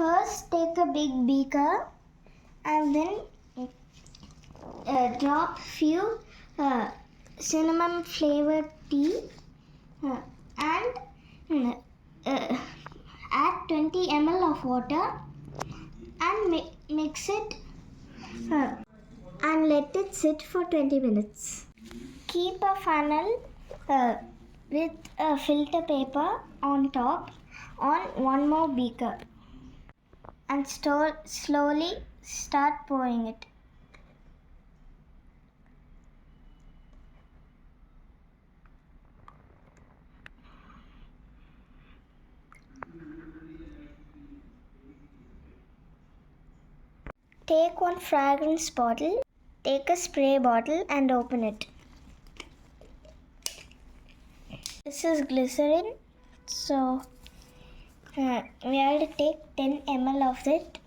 First, take a big beaker and then drop few cinnamon flavored tea and add 20 ml of water and mix it and let it sit for 20 minutes. Keep a funnel with a filter paper on top on one more beaker and slowly start pouring it. Take one fragrance bottle, take a spray bottle and open it. This is glycerine, so we have to take 10 ml of it.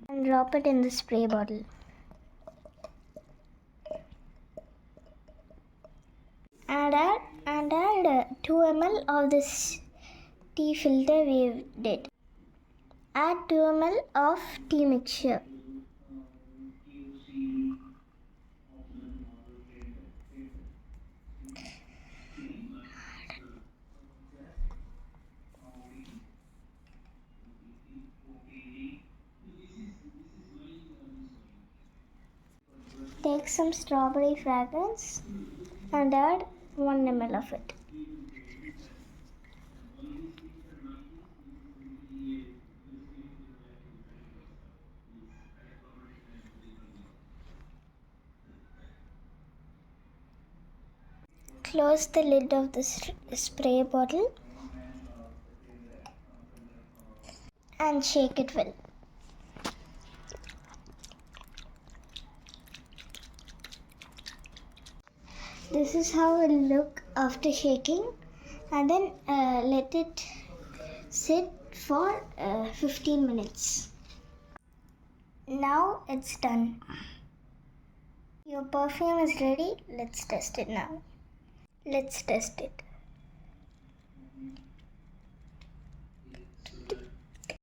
And drop it in the spray bottle. And add 2 ml of this tea filter we did. Add 2 ml of tea mixture. Take some strawberry fragrance and add 1 ml of it. Close the lid of the spray bottle and shake it well. This is how it will look after shaking, and then let it sit for 15 minutes. Now it's done. Your perfume is ready. Let's test it now. Let's test it.